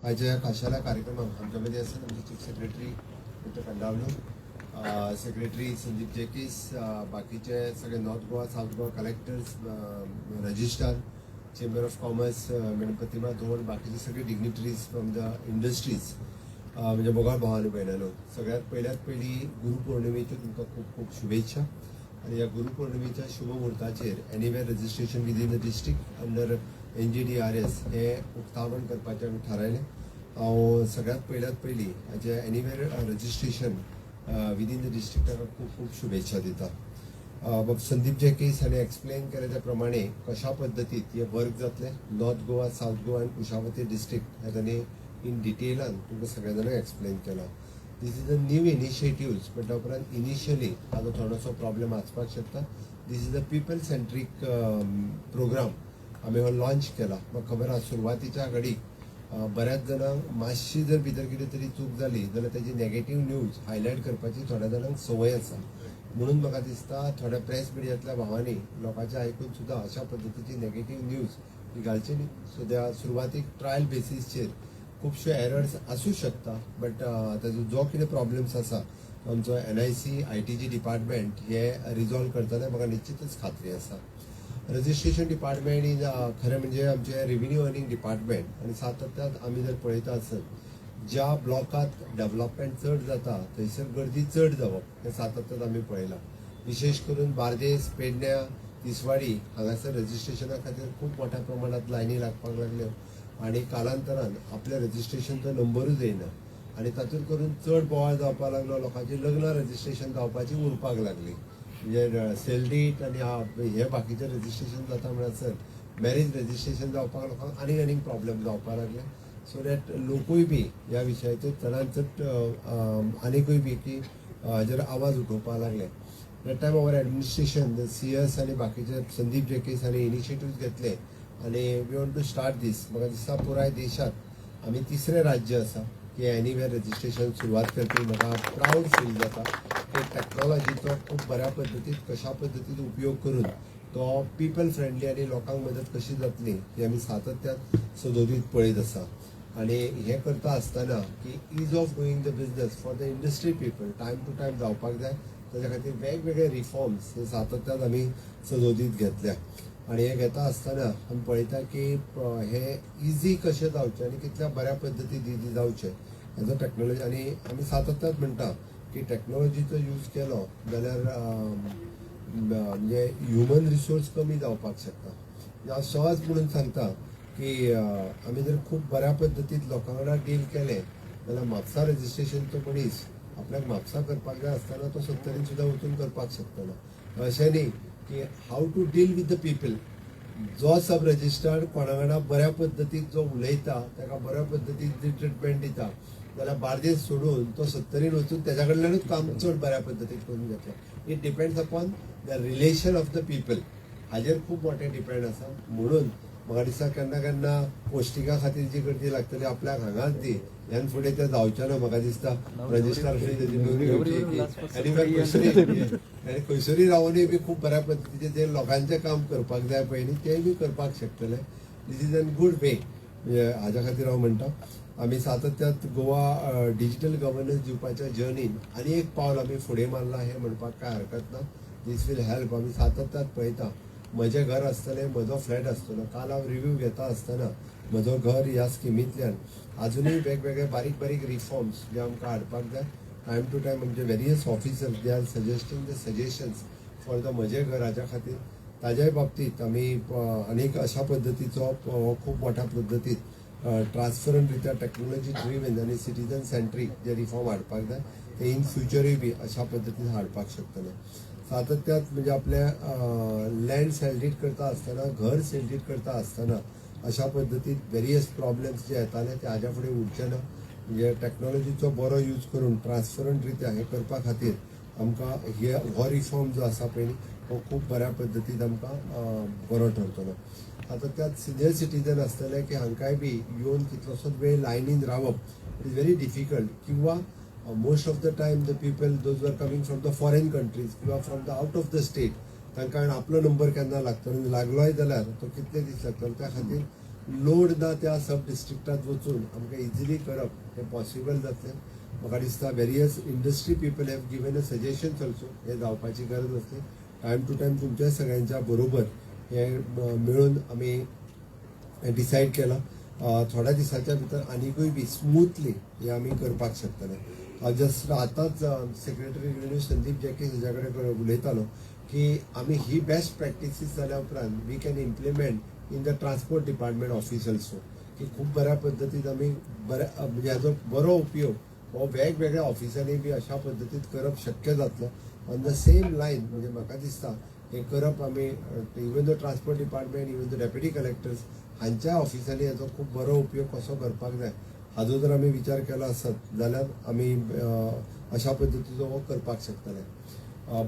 आजच्या खाशेल्या कार्यक्रमाक आमच्या मदीं आसात आमचे चीफ सेक्रेटरी मिस्टर कंडावलो, सेक्रेटरी संदीप जेकीस, बाकीचे सगळे north Goa south Goa collectors, registrar, chamber of commerce madam Pratima धोण, बाकीचे सगळे डिग्निटरीज फ्रॉम द इंडस्ट्रीज, म्हणजे बोगाळ भावानो भयणानो, सगळ्यात पयली गुरुपौर्णिमेच्यो तुमकां खूब खूब शुभेच्छा. आणि ह्या गुरुपौर्णिमेच्या शुभ मुहूर्ताचेर anywhere registration within the district under NGDRS हे उक्तावण करपाचें आमी थारायलें. हांव सगळ्यात पयली हाजे anywhere registration within the district ताका खूब खूब शुभेच्छा दिता. संदीप जेकीस हांणी एक्सप्लेन केले त्या प्रमाणे कशा पद्दतीत हे वर्क जातलें नॉर्थ गोवा साउथ गोवा आनी कुशावती डिस्ट्रिक्ट हे तांणी इन डिटेलान तुमकां सगळ्या जाणांक एक्सप्लेन केला. दिस इज अ न्यू इनिशिएटिव्स म्हणटा उपरांत इनिशियली हाजो थोडोसो प्रॉब्लेम आसपाक शकता. दिस इज अ पीपल सेंट्रीक प्रोग्राम आमी हो लॉन्च केला. म्हाका खबर आसा सुरवातीच्या घडीक बऱ्याच जाणांक मातशी जर भितर कितें तरी चूक जाली जाल्यार ताजी नेगेटीव न्यूज हायलायट करपाची थोड्या जाणांक संवय आसा. म्हणून म्हाका दिसता थोड्या प्रेस मिडियांतल्या भावांनी लोकांचे आयकून सुद्दां अशा पद्दतीची नेगेटीव न्यूज ही घालची न्ही. सो त्या सुरवातीक ट्रायल बेसीसचेर खुबशे एरर्स आसूं शकता. बट ताजो जो कितें प्रॉब्लेम्स आसा आमचो NIC ITG डिपार्टमेंट हे रिजॉल्व करतले म्हाका निश्चितच खात्री आसा. रजिस्ट्रेशन डिपार्टमेंट इज खरें म्हणजे आमचे रेव्हेन्यू अर्निंग डिपार्टमेंट आनी सातत्यान आमी जर पळयता आसत ज्या ब्लॉकात डेव्हलपमेंट चड जाता थंयसर गर्दी चड जावप हें सातत्यान आमी पळयलां. विशेष करून बार्देस, पेडण्या, तिसवाडी हांगासर रजिस्ट्रेशना खातीर खूब मोठ्या प्रमाणात लायनी लागपाक लागल्यो आनी कालांतरान आपल्या रजिस्ट्रेशनचो नंबरूच येयना आनी तातूंत करून चड बोवाळ जावपाक लागलो. लोकांची लग्नां रजिस्ट्रेशन जावपाची उरपाक लागली. म्हणजे सेल डीट आनी हे बाकीचे रजिस्ट्रेशन जाता म्हणसर मॅरेज रजिस्ट्रेशन जावपाक लोकांक आनीक प्रॉब्लेम जावपाक लागले. सो दॅट लोकूय बी ह्या विशयाचेर चडांत चड आनीकूय बी की हाजेर आवाज उठोवपाक लागले. That time our administration CS आनी बाकीचे संदीप जेकीस हांणी इनिशिएटिव्ह घेतले आनी we want to start this. म्हाका दिसता पुराय देशांत आमी तिसरें राज्य आसा की एनीवेअर रजिस्ट्रेशन सुरवात करतली. म्हाका प्राऊड फील जाता की टॅक्नॉलॉजीचो खूब बऱ्या पद्दतीन कशा पद्दतीन उपयोग करून तो पीपल फ्रेंडली आनी लोकांक मदत कशी जातली ही आमी सातत्यान सदोदीत पळयत आसा. आनी हें करता आसतना की ease of doing the business for the industry people time to time जावपाक जाय. ताच्या खातीर वेगवेगळे रिफॉर्म्स हे सातत्यान आमी सदोदीत घेतल्या. आनी हे घेता आसतना आमी पळयता की हे इजी कशें जावचें आनी कितल्या बऱ्या पद्दतीन इजी जावचें हेजो टॅक्नॉलॉजी. आनी आमी सातत्यान म्हणटा की टॅक्नॉलॉजीचो यूज केलो जाल्यार म्हणजे ह्युमन रिसोर्स कमी जावपाक शकता. हांव सहज म्हणून सांगता की आमी जर खूब बऱ्या पद्दतीन लोकां वांगडा डील केलें जाल्यार म्हापसा रजिस्ट्रेशनचो मनीस आपल्याक म्हापसा करपाक जाय आसतना तो 70 सुद्दां वचून करपाक शकतलो. अशें न्ही की how to deal with the people. जो सब रजिस्टर्ड कोणा वांगडा बऱ्या पद्दतीन जो उलयता ताका बऱ्या पद्दतीन जी ट्रिटमेंट दिता जाल्यार बार्देस सोडून तो 70 वचून तेज्या कडल्यानूच काम चड बऱ्या पद्दतीन करून घेतलो. It depends upon the relation of the people. हाजेर खूब मोठें डिपेंड आसा. म्हणून म्हाका दिसता केन्ना केन्ना पोस्टिंगा खातीर जी गर्दी लागतली आपल्याक हांगाच दी ह्यान फुडें तें जावचें ना. म्हाका दिसता रजिस्ट्रार फुडें तेजी नोंदणी घेवची आनी खंयसरूय रावनूय बी खूब बऱ्या पद्दतीचें जे लोकांचें काम करपाक जाय पळय न्ही तेंय बी करपाक शकतले. दीस इज अन गूड वे. म्हणजे हाज्या खातीर हांव म्हणटा आमी सातत्यान गोवा डिजिटल गव्हर्नन्स दिवपाच्या जर्नीन आनी एक पावल आमी फुडें मारला हें म्हणपाक कांय हरकत ना. दीस वील हेल्प. आमी सातत्यान पळयता म्हजें घर आसतलें म्हजो फ्लॅट आसतलो. काल हांव रिव्यू घेता आसतना म्हजो घर ह्या स्किमींतल्यान आजुनूय वेगवेगळे बारीक बारीक रिफॉर्म्स जे आमकां हाडपाक जाय. टायम टू टायम आमचे various officers they are suggesting the suggestions for the म्हजें घर. हाज्या खातीर ताज्याय बाबतींत आमी आनीक अशा पद्दतीचो खूब मोठ्या पद्दतीन ट्रान्सपरंट रित्या टॅक्नॉलॉजी ड्रिवन आनी सिटीजन सेंट्रीक जे रिफॉर्म हाडपाक जाय ते इन फ्युचरूय बी अशा पद्दतीन हाडपाक शकतले. सातत्यान म्हणजे आपल्या लँड सेल्डीट करता आसतना घर सेल्डीट करता आसतना अशा पद्दतीन वेरियस प्रॉब्लेम्स जे येताले ते हाज्या फुडें उरचे ना. म्हणजे टॅक्नॉलॉजीचो बरो यूज करून ट्रान्सपरंट रित्या हे करपा खातीर आमकां हो रिफॉर्म जो आसा पळय हो खूब बऱ्या पद्दतीन आमकां बरो ठरतलो. आतां त्यात सिनियर सिटीजन आसतले की हांकांय बी येवन कितलोसोच वेळ लायनीन रावप इट इज व्हेरी डिफिकल्ट. किंवा most of the time the people those are coming from the foreign countries किंवा from the out of the state तांकां आपलो नंबर केन्ना लागतलो लागलोय जाल्यार तो कितले दीस लागतलो. त्या खातीर लोड ना त्या सब डिस्ट्रिक्टात वचून आमकां इजिली करप हें पॉसिबल जातलें. म्हाका दिसता various industry people have given a suggestions also. हे जावपाची गरज आसली. टायम टू टायम तुमच्या सगळ्यांच्या बरोबर हे मेळून आमी डिसायड केलां. थोड्या दिसाच्या भितर आनिकूय बी स्मूथली हे आमी करपाक शकतले. जस्ट आतांच सेक्रेटरी रेव्हेन्यू संदीप जॅकीस हेज्या कडेन उलयतालो की आमी ही बेस्ट प्रॅक्टिसीस जाल्या उपरांत we can implement in the transport department office also, की खूब बऱ्या पद्दतीन आमी म्हणजे हाजो बरो उपयोग हो वेगवेगळ्या ऑफिसांनी बी अशा पद्दतीन करप शक्य जातलो. ऑन द सेम लायन म्हणजे म्हाका दिसता हे करप आमी even the transport department, even the deputy collectors हांच्या ऑफिसांनी हाजो खूब बरो उपयोग कसो करपाक जाय हाजो जर आमी विचार केलो आसत जाल्यार आमी अशा पद्दतीचो हो करपाक शकतले.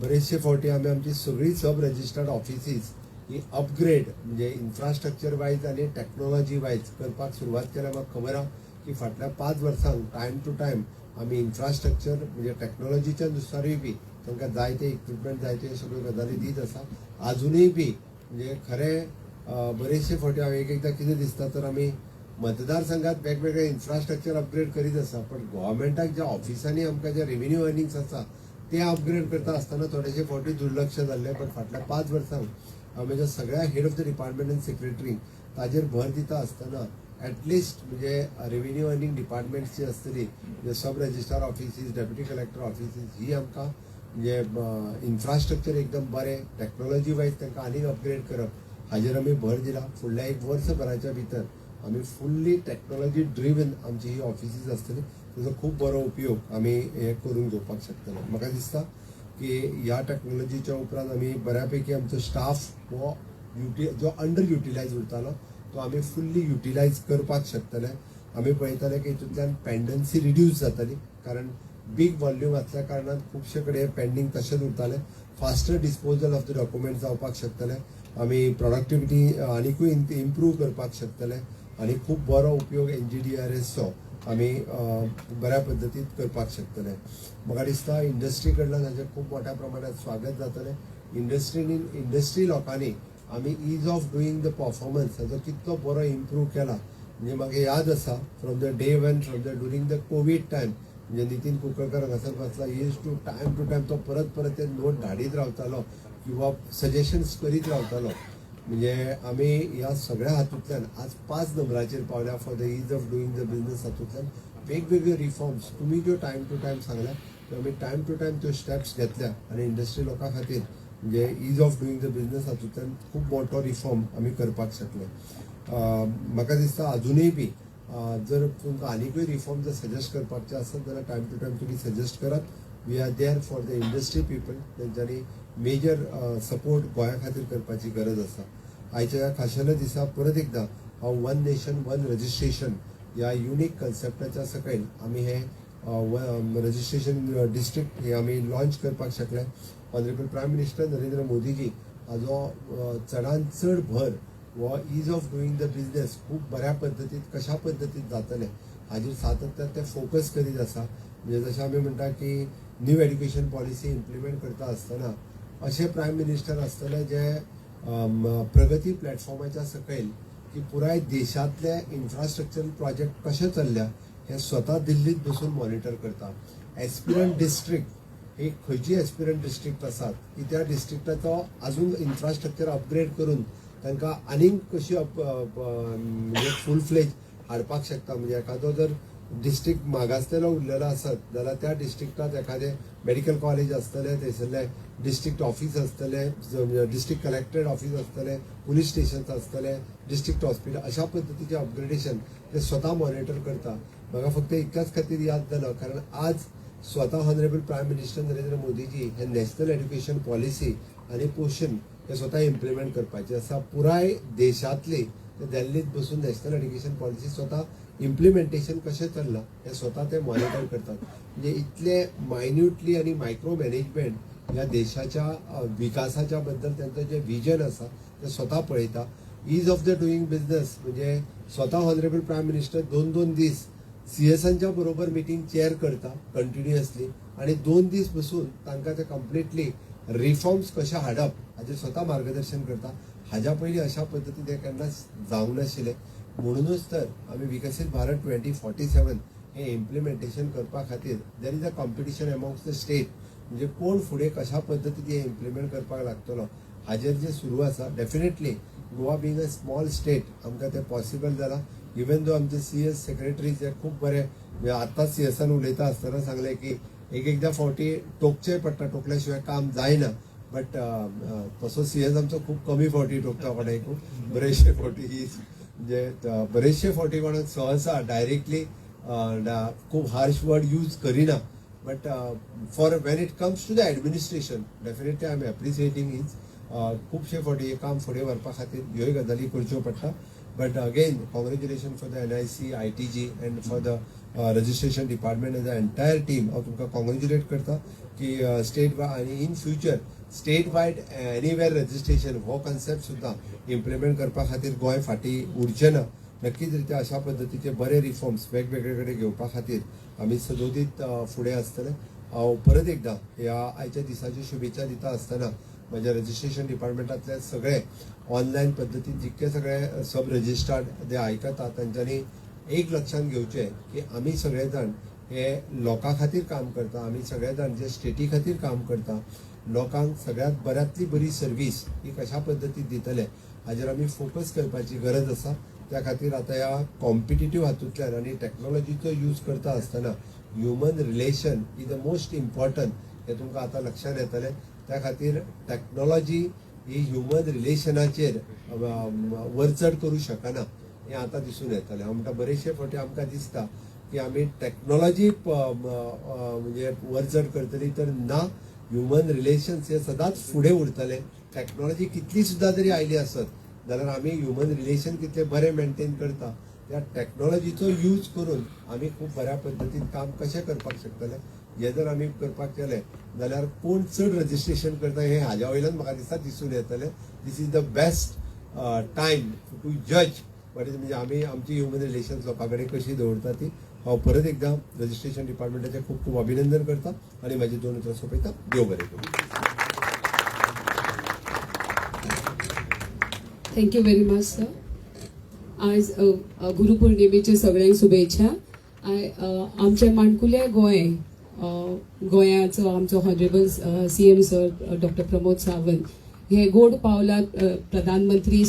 बरेचशे फावटी आमी आमची सगळी सब रजिस्टर्ड ऑफिसीस ही अपग्रेड म्हणजे इन्फ्रास्ट्रक्चर वायज आनी टॅक्नॉलॉजी वायज करपाक सुरवात केल्या. म्हाका खबर आहा की फाटल्या 5 वर्सांक टायम टू टायम आमी इन्फ्रास्ट्रक्चर म्हणजे टॅक्नॉलॉजीच्या नुसारूय बी तांकां जाय ते इक्विपमेंट जाय ते सगळ्यो गजाली दीत आसा. अजुनूय बी म्हणजे खरें बरेचशे फावटी हांव एकदां कितें दिसता तर आमी मतदारसंघात वेगवेगळे इन्फ्रास्ट्रक्चर अपग्रेड करीत आसा, पण गव्हर्मेंटाक ज्या ऑफिसांनी आमकां जे रेव्हेन्यू अर्निंग्स आसा ते अपग्रेड करता आसतना थोडेशे फावटी दुर्लक्ष जाल्ले. पण फाटल्या 5 वर्सांक म्हणजे सगळ्या हेड ऑफ द डिपार्टमेंट आनी सेक्रेटरींक ताजेर भर दिता आसतना ॲटलिस्ट म्हणजे रेव्हेन्यू अर्निंग डिपार्टमेंट्स जी आसतली म्हणजे sub registrar offices, deputy collector offices ही आमकां म्हणजे इन्फ्रास्ट्रक्चर एकदम बरें टॅक्नॉलॉजी वायज तांकां आनीक अपग्रेड करप हाजेर आमी भर दिला. फुडल्या 1 वर्सभराच्या भितर आमी फुल्ली टॅक्नॉलॉजी ड्रिवन आमची ही ऑफिसीस आसतली. ताजो खूब बरो उपयोग आमी हे करून घेवपाक शकतले. म्हाका दिसता की ह्या टॅक्नॉलॉजीच्या उपरांत आमी बऱ्यापैकी आमचो स्टाफ हो जो अंडर युटिलायज उरतालो तो आमी फुल्ली युटिलायज करपाक शकतले. आमी पळयताले की हितूंतल्यान पेंडन्सी रिड्यूस जातली, कारण बीग वॉल्यूम आसल्या कारणान खुबशे कडेन पेंडींग तशेंच उरताले. Faster disposal of the document जावपाक शकतले. आमी प्रोडक्टिविटी आनिकूय इम्प्रूव करपाक शकतले आनी खूब बरो उपयोग NGDRSचो आमी बऱ्या पद्दतीन करपाक शकतले. म्हाका दिसता इंडस्ट्री कडल्यान हाजें खूब मोठ्या प्रमाणात स्वागत जातलें. इंडस्ट्री लोकांनी आमी ईज ऑफ डुईंग द परफॉर्मन्स हाजो कितलो बरो इम्प्रूव केला. म्हणजे म्हाका याद आसा from the day one from the during the Covid time म्हणजे नितीन कुंकळकर हांगासर बसला ईज टू टायम तो परत ते नोट धाडीत रावतालो किंवा सजेशन्स करीत रावतालो. म्हणजे आमी ह्या सगळ्या हातूंतल्यान आज 5 नंबराचेर पावल्या for the ease of doing the business हातूंतल्यान वेगवेगळे रिफॉर्म्स तुमी ज्यो टायम टू टायम सांगल्या त्यो आमी टायम टू टायम त्यो स्टेप्स घेतल्या आनी इंडस्ट्री लोकां खातीर म्हणजे ईज ऑफ डुईंग द बिझनस हातूंतल्यान खूब मोठो रिफॉर्म आमी करपाक शकले. म्हाका दिसता अजुनूय बी जर तुमकां आनीकूय रिफॉर्म जर सजेस्ट करपाचे आसत जाल्यार टायम टू टायम तुमी सजेस्ट करात. We are there for the industry people. तेंच्यांनी मेजर सपोर्ट गोंया खातीर करपाची गरज आसा. आयच्या खाशेल्या दिसा परत एकदां हांव 1 नेशन 1 रजिस्ट्रेशन ह्या युनीक कन्सेप्टाच्या सकयल आमी हे रजिस्ट्रेशन डिस्ट्रिक्ट हे आमी लॉन्च करपाक शकले. Honourable prime minister Narendra Modiji हाजो चडांत चड भर हो ease of doing the business खूब बऱ्या पद्दतीन कशा पद्दतीन जातले हाजेर सातत्यान ते फोकस करीत आसा. म्हणजे जशें आमी म्हणटा की न्यू एड्युकेशन पॉलिसी इम्प्लिमेंट करता आसतना अशे प्रायम मिनिस्टर आसतले जे प्रगती प्लॅटफॉर्माच्या सकयल की पुराय देशांतले इन्फ्रास्ट्रक्चर प्रोजेक्ट कशे चल्ल्या हे स्वता दिल्लीत बसून मॉनिटर करता. एस्पिरंट डिस्ट्रिक्ट एक खंयची एस्पिरंट डिस्ट्रिक्ट आसात की त्या डिस्ट्रिक्टाचो अजून इन्फ्रास्ट्रक्चर अपग्रेड करून तांकां आनीक कशी म्हणजे फूल फ्लेज हाडपाक शकता. म्हणजे एखादो जर डिस्ट्रिक्ट मागासलेलो उरलेलो आसत जाल्यार त्या डिस्ट्रिक्टात एखादें मेडिकल कॉलेज आसतलें, थंयसरले डिस्ट्रिक्ट ऑफिस आसतलें, डिस्ट्रिक्ट कलेक्टरेट ऑफिस आसतलें, पुलीस स्टेशन्स आसतलें, डिस्ट्रिक्ट हॉस्पिटल अशा पद्दतीचें अपग्रेडेशन ते स्वता मॉनिटर करता. म्हाका फक्त इतल्याच खातीर याद जालो कारण आज स्वता honourable prime minister Narendra Modiji हे नॅशनल एड्युकेशन पॉलिसी आनी पोषण हे स्वता इम्प्लिमेंट करपाचे आसा. पुराय देशांतली ते दिल्लीत बसून नॅशनल एड्युकेशन पॉलिसी स्वता इम्प्लिमेंटेशन कशें चल्लां हे स्वता ते मॉनिटर करतात. म्हणजे इतले मायन्युटली आनी मायक्रो मॅनेजमेंट ह्या देशाच्या विकासाच्या बद्दल त्यांचं जे विजन आसा ते स्वता पळयता. ईज ऑफ द डुईंग बिझनेस म्हणजे स्वता ऑनरेबल प्रायम मिनिस्टर 2-2 दीस CSांच्या बरोबर मिटींग चेअर करता कंटिन्युअसली आनी 2 दीस बसून तांकां ते कंप्लिटली रिफॉर्म्स कशे हाडप हाजेर स्वता मार्गदर्शन करता. हाज्या पयलीं अशा पद्दतीन हे केन्नाच जावंक नाशिल्लें. म्हणूनच तर आमी विकसीत भारत 2047 हे इम्प्लिमेंटेशन करपा खातीर there is a competition amongst the state, म्हणजे कोण फुडें कशा पद्दतीन हे इम्प्लिमेंट करपाक लागतलो हाजेर जे सुरू आसा. Definitely Goa being a small state आमकां तें पॉसिबल जाला. इवन दो आमचे CS सेक्रेटरीज हे खूब बरे, आतां CSन उलयता आसतना सांगले की एकदां फावटी टोकचें पडटा, टोकल्या शिवाय काम जायना. बट तसो CS आमचो खूब कमी फावटी टोकता कोणाक, बरेचशे फावटी ही म्हणजे बरेचशे फावटी कोणाक सहसा डायरेक्टली खूब हार्श वर्ड यूज करिना. But for when it comes to the administration definitely I am appreciating his खुबशे फावटी हे काम फुडें व्हरपा खातीर ह्योय गजाली करच्यो पडटा. But again congratulation for the NIC, ITG end for the registration department as a entire team. हांव तुमकां कॉंग्रेच्युलेट करता की स्टेट आनी in future state wide anywhere registration हो कन्सेप्ट सुद्दां इम्प्लिमेंट करपा खातीर गोंय फाटीं उरचें ना. नक्कीच रित्या अशा पद्दतीचे बरे रिफॉर्म्स वेगवेगळे कडेन घेवपा खातीर आमी सदोदीत फुडें आसतले. हांव परत एकदां ह्या आयच्या दिसाच्यो शुभेच्छा दिता आसतना म्हज्या रजिस्ट्रेशन डिपार्टमेंटांतले सगळे ऑनलायन पद्दतीन जितके सगळे सब रजिस्ट्रार्ड जे आयकता तांच्यांनी एक लक्षात घेवचें की आमी सगळे जाण हे लोकां खातीर काम करता, आमी सगळे जाण जे स्टेटी खातीर काम करता, लोकांक सगळ्यांत बऱ्यांतली बरी सर्वीस ही कशा पद्दतीन दितले हाजेर आमी फोकस करपाची गरज आसा. त्या खातीर आतां ह्या कॉम्पिटिटीव हातूंतल्यान आनी टॅक्नॉलॉजीचो यूज करता आसतना human relation is the most important हे तुमकां आतां लक्षात येतलें. त्या खातीर टॅक्नॉलॉजी ही ह्युमन रिलेशनाचेर वरचड करूं शकना हें आतां दिसून येतलें. हांव म्हणटा बरेचशे फावटी आमकां दिसता की आमी टॅक्नॉलॉजी म्हणजे वरचड करतली तर ना, ह्युमन रिलेशन्स हे सदांच फुडें उरतले. टॅक्नॉलॉजी कितली सुद्दां जरी आयली आसत जाल्यार आमी ह्युमन रिलेशन कितले बरें मेंटेन करता त्या टॅक्नॉलॉजीचो यूज करून आमी खूब बऱ्या पद्दतीन काम कशें करपाक शकतले. हे जर आमी करपाक केलें जाल्यार कोण चड रजिस्ट्रेशन करता हें हाज्या वयल्यान म्हाका दिसता दिसून येतलें. This is the best time to जज वॉट इज, म्हणजे आमी आमची ह्युमन रिलेशन्स लोकां कडेन कशी दवरता ती. हांव परत एकदां रजिस्ट्रेशन डिपार्टमेंटाचें खूब खूब अभिनंदन करता आनी म्हाजी 2 उतरां सोंपयता. देव बरें करूं. Thank you very much sir. आज गुरुपौर्णिमेच्या सगळ्यांक शुभेच्छा. आमचे माणकुले गोंयाचो आमचो honourable CM sir doctor Pramod Sawant हे गोड पावलात प्रधानमंत्री